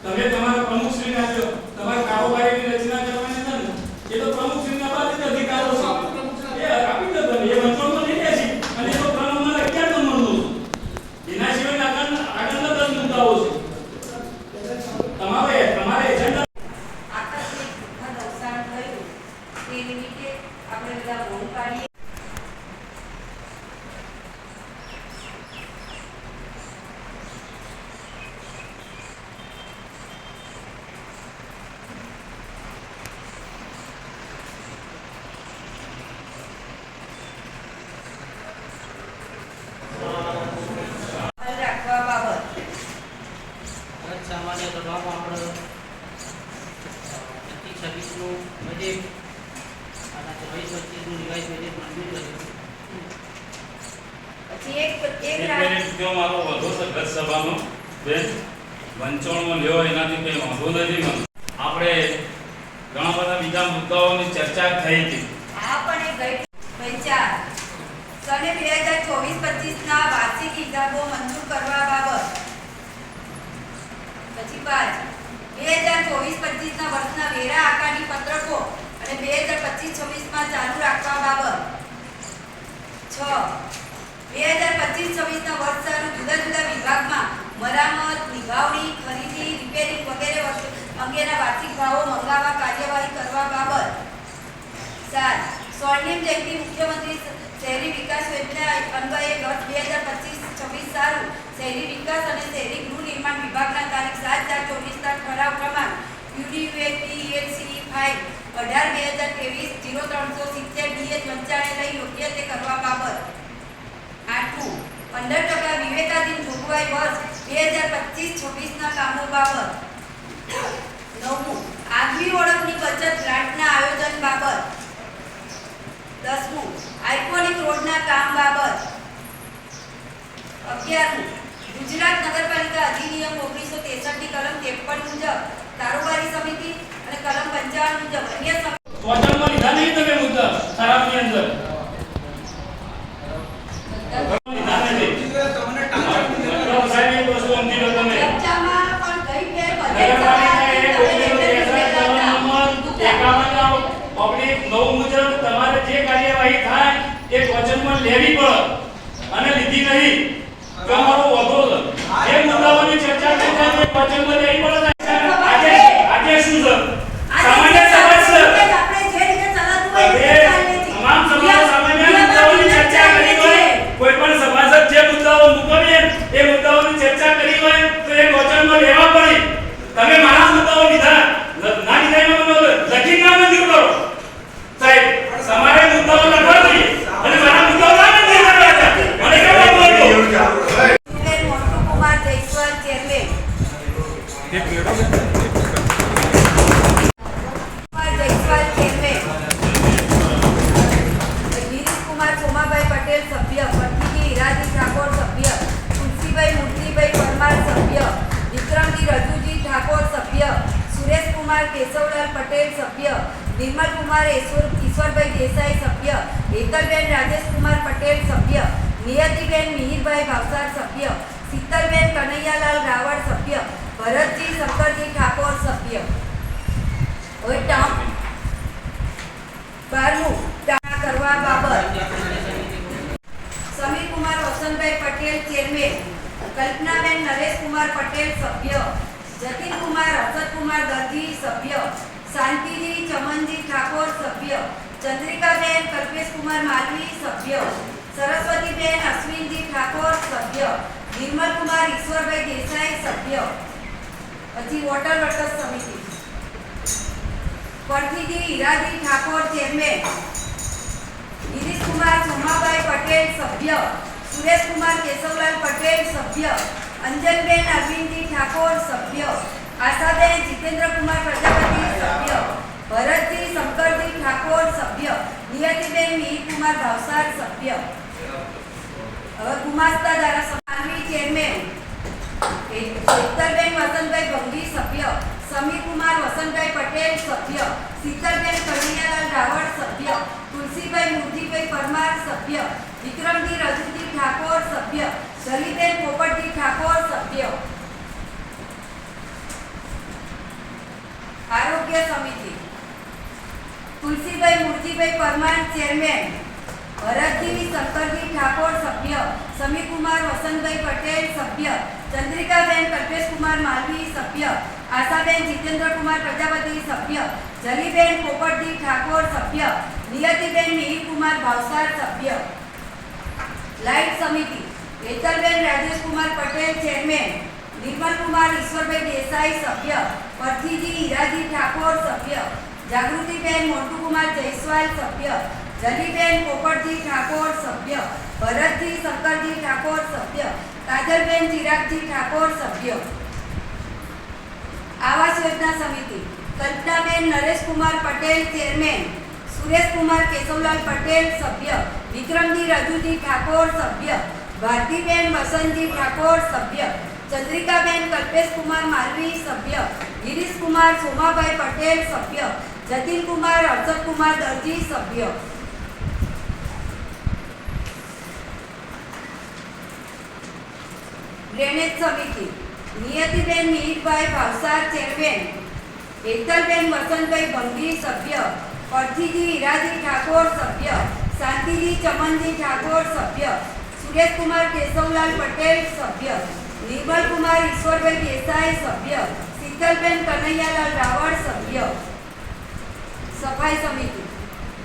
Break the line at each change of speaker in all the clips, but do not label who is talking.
તમે તમારા પ્રમુખશ્રીને આપ્યો, તમારા કારોબારીની રચના કરવાની છે ને, એ તો પ્રમુખશ્રીના બાબતે અધિકારો છે. એ આપી દો તમે, એ વંચાણમાં લઈ ગયા છે અને એ તો પ્રમાણમાં 11 નંબરનું છે. એના સિવાય આગળના 10 મુદ્દાઓ છે. તમારે એજન્ડા
આકસ્મિક દુઃખદ અવસાન થયું તે નિમિત્તે આપણે બધા મૌન પાડીએ.
સામાન્ય સભામાં આપણે 25-26 નું બજેટ અને 24-25 નું રિવાઇઝ બજેટ મંજૂર કર્યું.
પછી એક
મિનિટ જો મારો વધુ સગત સભાનો બેન વંચાણમાં લેવો એનાથી કંઈ વાંધો નથી. મને આપણે ઘણા બધા બીજા મુદ્દાઓની ચર્ચા થઈ હતી.
આ પણ એક વિચાર સને 2024-25 ના વાર્ષિક હિસાબો મંજૂર કરવા બાબત. પછી 5 2024-25 ના વર્ષના વેરા આકારણી પત્રકો અને 2025-26 માં ચાલુ રાખવા બાબત. 6 2025-26 ના વર્ષ ચાલુ જુદા જુદા વિભાગમાં મરામત, નિભાવણી, ખરીદી, રિપેરિંગ વગેરે અંગેના વાર્ષિક ભાવો મંગાવવા કાર્યવાહી કરવા બાબત. 7 સ્વર્ણિમ જયંતિ મુખ્યમંત્રી શહેરી વિકાસ યોજના અન્વયે વર્ષ 2025-26 સારું શહેરી વિકાસ અને શહેરી ગૃહ નિર્માણ વિભાગના તારીખ 7/4/24 ઠરાવ ક્રમાંક UDUAPELCE 18/2023-0370 DH વંચાણે લઈ યોગ્ય તે કરવા બાબત. 8 15% વિવેકાધીન જોગવાઈ વર્ષ 2025-26 ના કામો બાબત. 9 આગવી ઓળખની બચત ગ્રાન્ટના આયોજન બાબત. 10 આઇકોનિક રોડના કામ બાબત. 11 ગુજરાત નગરપાલિકા અધિનિયમ 1963 ની કલમ 53 મુજબ કારોબારી સમિતિ અને કલમ 55 મુજબ અન્ય
વચનમાં લીધા નહીં તમે મુદ્દા ઠરાવની અંદર. લીધા નથી. સાહેબ એક વસ્તુ સમજી લો તમે.
ચર્ચામાં પણ કઈ ફેર વધે
પબ્લિક 9 મુજબ તમારે જે કાર્યવાહી થાય એ વચનમાં લેવી પડે અને લીધી નહીં. તમારો વધો જે મુદ્દાઓની ચર્ચા થઈ જાય એ વચનમાં લેવી પડે. આજે શું છે? સામાન્ય સભા છે.
આપણે જે રીતે ચલાવતું હોય એ
તમામ સભાઓ સામાન્ય મુદ્દાઓની ચર્ચા કરી હોય, કોઈ પણ સભાસદ જે મુદ્દાઓ મૂકવે એ મુદ્દાઓની ચર્ચા કરી હોય તો એ વચનમાં લેવા પડે. તમે મારા મુદ્દાઓ લીધા ના લીધા લખી ના મંજૂર કરો. સાહેબ તમારે મુદ્દાઓ લખવા જોઈએ અને મારા મુદ્દાઓ ના મંજૂર કરવા છે. મને કેમ બોલતો?
મોન્ટુકુમાર જયસ્વાલ ચેરમેન.
એક મિનિટ
જયસ્વાલ ચેરમેન. ગિરીશકુમાર સોમાભાઈ પટેલ સભ્ય. ભટ્ટીજી હીરાજી ઠાકોર સભ્ય. તુલસીભાઈ મૂર્તિભાઈ પરમાર સભ્ય. વિક્રમજી રજુજી ઠાકોર સભ્ય. સુરેશકુમાર કેશવલાલ પટેલ સભ્ય. નિર્મલકુમાર ઈશ્વરભાઈ દેસાઈ સભ્ય. હેતલબેન રાજેશકુમાર પટેલ સભ્ય. નિયતિબેન મિહિરભાઈ ભાવસાર સભ્ય. શીતલબેન કનૈયાલાલ રાવળ સભ્ય. ભરતજી શંકરજી ઠાકોર સભ્ય. હવે ટર્મ 12 કરવા બાબત. સમીરકુમાર વસંતભાઈ પટેલ ચેરમેન. કલ્પનાબેન નરેશકુમાર પટેલ સભ્ય. જતીનકુમાર હર્ષદકુમાર દરજી સભ્ય. શાંતિજી ચમનજી ઠાકોર સભ્ય. ચંદ્રિકાબેન કલ્પેશકુમાર માલવી સભ્ય. સરસ્વતીબેન અશ્વિનજી ઠાકોર સભ્ય. નિર્મલકુમાર ઈશ્વરભાઈ દેસાઈ સભ્ય. પછી વોટર વર્કર્સ સમિતિ. પરથીજી હીરાજી ઠાકોર ચેરમેન. ગિરીશકુમાર સોમાભાઈ પટેલ સભ્ય. સુરેશકુમાર કેશવલાલ પટેલ સભ્ય. અંજનબેન અરવિંદજી ઠાકોર સભ્ય. આશાબેન જીતેન્દ્રકુમાર પ્રજાપતિ સભ્ય. ભરતજી શંકરજી ઠાકોર સભ્ય. નિયતિબેન મિહિરકુમાર ભાવસાર સભ્ય. હવે ગુમાસ્તા ધારાસભ્ય ચેરમેન. હેતલબેન વસંતભાઈ ભંગી સભ્ય. સમીરકુમાર વસંતભાઈ પટેલ સભ્ય. શીતલબેન કનૈયાલાલ રાવળ સભ્ય. તુલસીભાઈ મૂર્તિભાઈ પરમાર સભ્ય. વિક્રમજી રજુજી ઠાકોર સભ્ય. જલીબેન પોપટજી ઠાકોર સભ્ય. મુરલીભાઈ પરમાર ચેરમેન, ભરતજી શંકરજી ઠાકોર સભ્ય, સમીકુમાર વસંતભાઈ પટેલ સભ્ય, ચંદ્રિકાબેન કલ્પેશકુમાર માલવી સભ્ય, આશાબેન જીતેન્દ્રકુમાર પ્રજાપતિ સભ્ય, જલીબેન પોપટજી ઠાકોર સભ્ય, નિયતિબેન મિહિરકુમાર ભાવસાર સભ્ય. લાઇટ સમિતિ હેતલબેન રાજેશકુમાર પટેલ ચેરમેન, નિર્મલકુમાર ઈશ્વરભાઈ દેસાઈ સભ્ય, પરથીજી હીરાજી ઠાકોર સભ્ય, જાગૃતિબેન મોન્ટુકુમાર જયસ્વાલ સભ્ય, જલીબેન પોપટજી ઠાકોર સભ્ય, ભરતજી શંકરજી ઠાકોર સભ્ય, કાજલબેન ચિરાગજી ઠાકોર સભ્ય. આવાસ યોજના સમિતિ કલ્પનાબેન નરેશકુમાર પટેલ ચેરમેન, સુરેશકુમાર કેશવલાલ પટેલ સભ્ય, વિક્રમજી રજુજી ઠાકોર સભ્ય, ભારતીબેન વસંતજી ઠાકોર સભ્ય, ચંદ્રિકાબેન કલ્પેશકુમાર માલવી સભ્ય, ગિરીશકુમાર સોમાભાઈ પટેલ સભ્ય, જતીનકુમાર હર્ષદકુમાર દરજી સભ્ય. ડ્રેનેજ સમિતિ નિયતિબેન મિહિરભાઈ ભાવસાર ચેરમેન, હેતલબેન વસંતભાઈ ભંગી સભ્ય, પરથીજી હીરાજી ઠાકોર સભ્ય, શાંતિજી ચમનજી ઠાકોર સભ્ય, સુરેશકુમાર કેશવલાલ પટેલ સભ્ય, નિર્મલકુમાર ઈશ્વરભાઈ દેસાઈ સભ્ય, શીતલબેન કનૈયાલાલ રાવળ સભ્ય. સફાઈ સમિતિ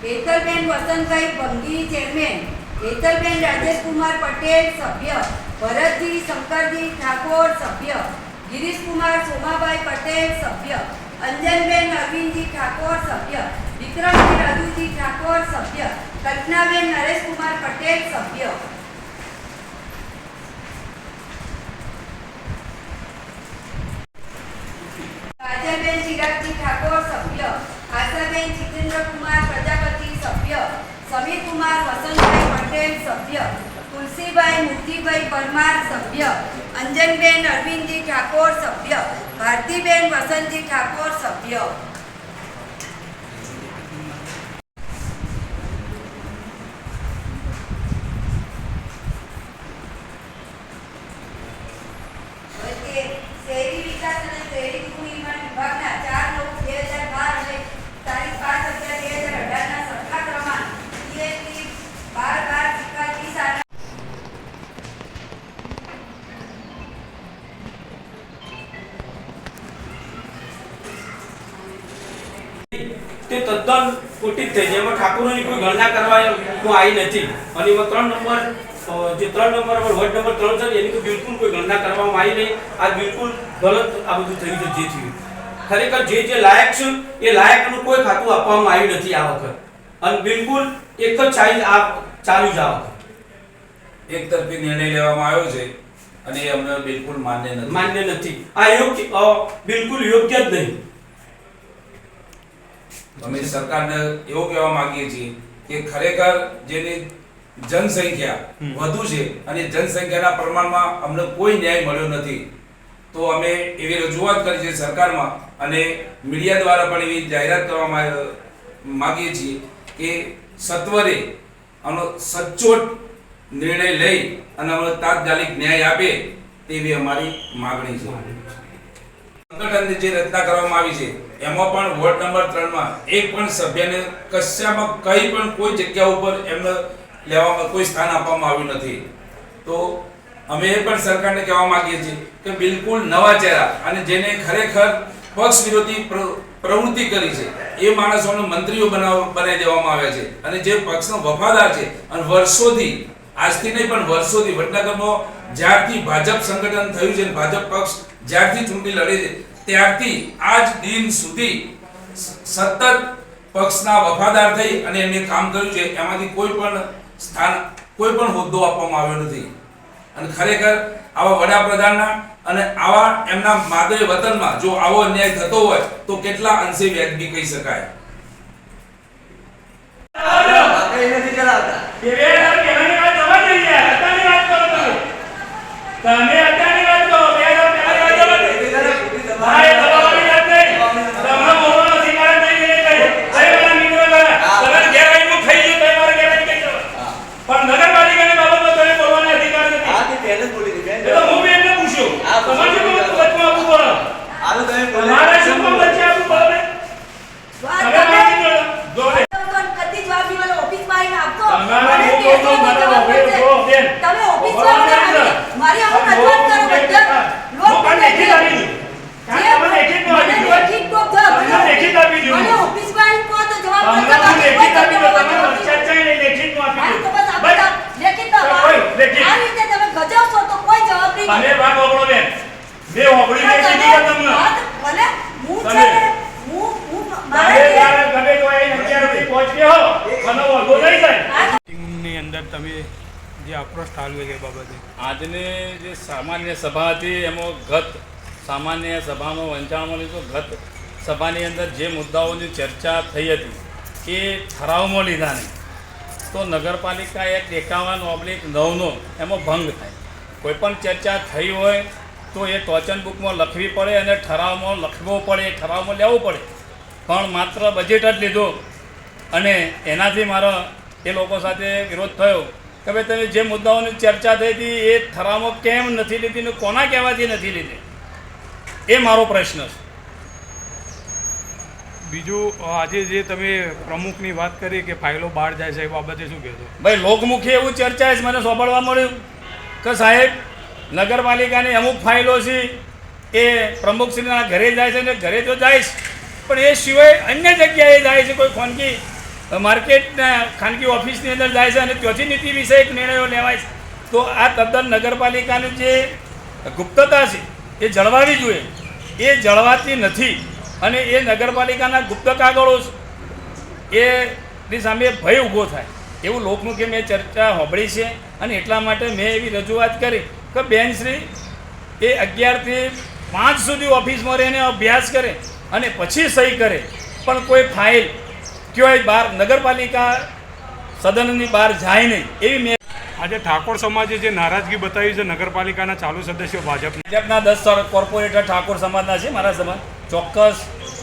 હેતલબેન વસંતભાઈ ભંગી ચેરમેન, હેતલબેન રાજેશકુમાર પટેલ સભ્ય, ભરતજી શંકરજી ઠાકોર સભ્ય, ગિરીશકુમાર સોમાભાઈ પટેલ સભ્ય, અંજનબેન અરવિંદજી ઠાકોર સભ્ય, વિક્રમજી રજુજી ઠાકોર સભ્ય, કલ્પનાબેન નરેશકુમાર પટેલ સભ્ય. કાજલબેન ચિરાગજી ઠાકોર સભ્ય, આશાબેન જીતેન્દ્રકુમાર પ્રજાપતિ સભ્ય, સમીરકુમાર વસંતભાઈ પટેલ સભ્ય, તુલસીભાઈ મૂર્તિભાઈ પરમાર સભ્ય, અંજનબેન અરવિંદજી ઠાકોર સભ્ય, ભારતીબેન વસંતજી ઠાકોર સભ્ય. શહેરી વિકાસ અને શહેરી ગૃહનિર્માણ વિભાગના 4/9/2012 અને તારીખ 5/11/2018 ના સરખા ક્રમાંક ESP 12/12
તે તદ્દન ખોટી જ થઈ છે. એમાં ઠાકોરોની કોઈ ગણના કરવા હું આવી નથી અને એમાં 3 નંબર જે 3 નંબર પર વોર્ડ નંબર 3 છે એની તો બિલકુલ કોઈ ગણના કરવામાં આવી નહીં. આ બિલકુલ ગલત આ બધું થયું છે. જે થયું ખરેખર જે લાયક છે એ લાયકનું કોઈ ખાતું આપવામાં આવ્યું નથી આ વખત અને બિલકુલ એક જ ચાલ્યું જ આ વખત
એક તરફી નિર્ણય લેવામાં આવ્યો છે અને એ અમને બિલકુલ માન્ય નથી.
આ યોગ્ય બિલકુલ યોગ્ય જ નહીં.
અમે સરકારને એવું કહેવા માંગીએ છીએ કે ખરેખર જેની જનસંખ્યા વધુ છે અને જનસંખ્યાના પ્રમાણમાં અમને કોઈ ન્યાય મળ્યો નથી, તો અમે એવી રજૂઆત કરી છે સરકારમાં અને મીડિયા દ્વારા પણ એવી જાહેરાત કરવા માંગીએ છીએ કે સત્વરે આનો સચોટ નિર્ણય લઈ અને અમને તાત્કાલિક ન્યાય આપે તેવી અમારી માંગણી છે. સંગઠનની જે રચના કરવામાં આવી છે એમાં પણ વોર્ડ નંબર 3 માં એક પણ સભ્યને કશામાં કઈ પણ કોઈ જગ્યા ઉપર એમને લેવામાં કોઈ સ્થાન આપવામાં આવ્યું નથી. તો અમે એ પણ સરકારને કહેવા માંગીએ છીએ કે બિલકુલ નવા ચહેરા અને જેને ખરેખર પક્ષ વિરોધી પ્રવૃત્તિ કરી છે એ માણસોને મંત્રીઓ બનાવી દેવામાં આવ્યા છે અને જે પક્ષનો વફાદાર છે અને વર્ષોથી આજથી નહીં પણ વર્ષોથી વડનગરમાં જ્યારથી ભાજપ સંગઠન થયું છે ભાજપ પક્ષ જ્યારથી ચૂંટણી લડે છે ત્યારથી આજ દિન સુધી સતત પક્ષના વફાદાર થઈ અને એમને કામ કર્યું છે. એમાંથી કોઈ પણ સ્થાન કોઈ પણ હોદ્દો આપવામાં આવ્યો નથી અને ખરેખર આવા વડાપ્રધાનના અને આવા એમના માદરે વતનમાં જો આવો અન્યાય થતો હોય તો કેટલા અંશે વ્યાજબી કહી શકાય.
તમે અત્યારની વાત કરો 2000 પહેલાની વાત જવા દે. ભાઈ દબાવવાની વાત નહીં. તમને બોલવાનો અધિકાર જ નહીં એને કહી. ભાઈ મારા મિત્રો દ્વારા તમે ઘેર આવીને ખાઈ લો તો મારે ઘેર આવીને કહી જવા. પણ નગરપાલિકાની બાબતમાં તમે બોલવાનો અધિકાર નથી.
આ તે પહેલે જ બોલી દીધું.
એ તો હું બી એમને પૂછ્યું. તમારે શું વચમાં આપવું પડે?
આ તો તમે બોલે.
તમારે શું કામ વચ્ચે આપવું પડે?
વાત
તમે
તમે
માહિતી જોડો. જોડે.
કદી જ
છોડી દે કીધું કે તમને
ભલે હું છે
તમે.
ને, હું
તમે
મારા
ત્યારે ગમે તો એ 11 સુધી પહોંચી હો મને વાંધો નહીં થાય.
ની અંદર તમે જે આક્રોશ ઠાલવે છે એ બાબતે
આજની જે સામાન્ય સભા હતી એમાં ગત સામાન્ય સભામાં વંચાણમાં લીધો ગત સભાની અંદર જે મુદ્દાઓની ચર્ચા થઈ હતી એ ઠરાવમાં લીધા નહીં તો નગરપાલિકા એક્ટ 51/9 એમાં ભંગ થાય. કોઈ પણ ચર્ચા થઈ હોય તો એ ટોચન બુકમાં લખવી પડે અને ઠરાવમાં લખવો પડે, ઠરાવમાં લેવું પડે. પણ માત્ર બજેટ જ લીધું અને એનાથી મારો એ લોકો સાથે વિરોધ થયો કે ભાઈ તમે જે મુદ્દાઓની ચર્ચા થઈ હતી એ ઠરાવમાં કેમ નથી લીધી ને કોના કહેવાથી નથી લીધી, એ મારો પ્રશ્ન છે.
બીજું આજે જે તમે પ્રમુખની વાત કરી કે ફાઇલો બહાર જાય છે એ બાબતે શું કહેશો?
ભાઈ લોકમુખી એવું ચર્ચા છે મને સાંભળવા મળ્યું કે સાહેબ નગરપાલિકાની અમુક ફાઇલો છે એ પ્રમુખશ્રીના ઘરે જાય છે ને ઘરે તો જાય છે પણ એ સિવાય અન્ય જગ્યાએ જાય છે, કોઈ ખાનગી માર્કેટના ખાનગી ઓફિસની અંદર જાય છે અને ત્યાંથી નીતિ વિષયક નિર્ણયો લેવાય છે. તો આ તદ્દન નગરપાલિકાની જે ગુપ્તતા છે એ જળવાવી જોઈએ, એ જળવાતી નથી અને એ નગરપાલિકાના ગુપ્ત કાગળો છે એની સામે ભય ઊભો થાય એવું લોકમુખે મેં ચર્ચા સાંભળી છે અને એટલા માટે મેં એવી રજૂઆત કરી કે બેનશ્રી એ 11 થી 5 સુધી ઓફિસમાં રહીને અભ્યાસ કરે અને પછી સહી કરે પણ કોઈ ફાઇલ ક્યાંય બહાર નગરપાલિકા સદનની બહાર જાય નહીં એવી મેં
આજે ઠાકોર સમાજે જે નારાજગી બતાવી છે નગરપાલિકાના ચાલુ સદસ્યો
ભાજપના 10 કોર્પોરેટર ઠાકોર સમાજના છે, મારા સમાજ ચોક્કસ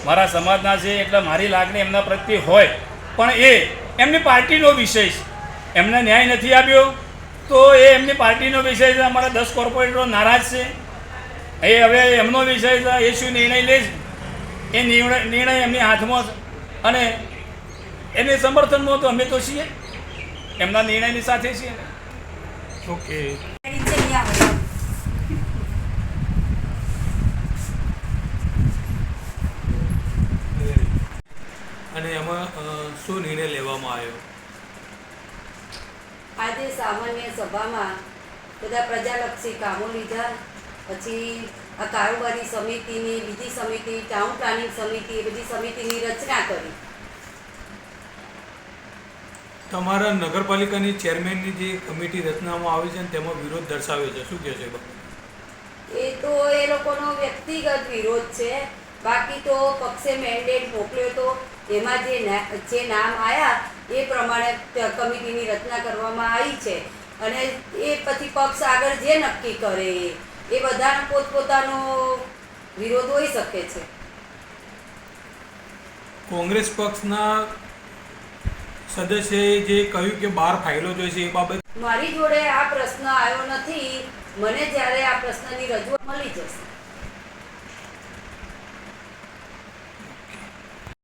મારા સમાજના છે એટલે મારી લાગણી એમના પ્રત્યે હોય પણ એ એમની પાર્ટીનો વિષય છે, એમને ન્યાય નથી આપ્યો તો એ એમની પાર્ટીનો વિષય છે. અમારા 10 કોર્પોરેટરો નારાજ છે, એ હવે એમનો વિષય છે, એ શું નિર્ણય લે છે એ નિર્ણય એમની હાથમાં છે અને એને સમર્થનમાં તો અમે તો છીએ, એમના નિર્ણયની સાથે છીએ.
ઓકે.
નીચે નહીં આવે.
અને એમાં શું નિર્ણય લેવામાં આવ્યો?
આજે સામાન્ય સભામાં બધા પ્રજાલક્ષી કામો લીધા, પછી આ કારોબારી સમિતિની, બીજી સમિતિ, ટાઉન પ્લાનિંગ સમિતિ, એ બધી સમિતિની રચના કરી.
તમારા નગરપાલિકાની ચેરમેનની જે કમિટી રચનામાં આવી છે ને તેમાં વિરોધ દર્શાવ્યો છે, શું કહેશો એ બાબતે?
એ તો એ લોકોનો વ્યક્તિગત વિરોધ છે, બાકી તો પક્ષે મેન્ડેટ મોકલ્યો તો એમાં જે નામ આવ્યા એ પ્રમાણે કમિટીની રચના કરવામાં આવી છે અને એ પછી પક્ષ આગળ જે નક્કી કરે એ બધાનો પોતપોતાનો વિરોધ હોઈ શકે છે.
કોંગ્રેસ પક્ષના સદસ્યએ જે કહ્યું કે 12 ફાઇલો જોઈશે એ બાબત
મારી જોડે આ પ્રશ્ન આવ્યો નથી, મને જ્યારે આ પ્રશ્નની રજૂઆત મળી જશે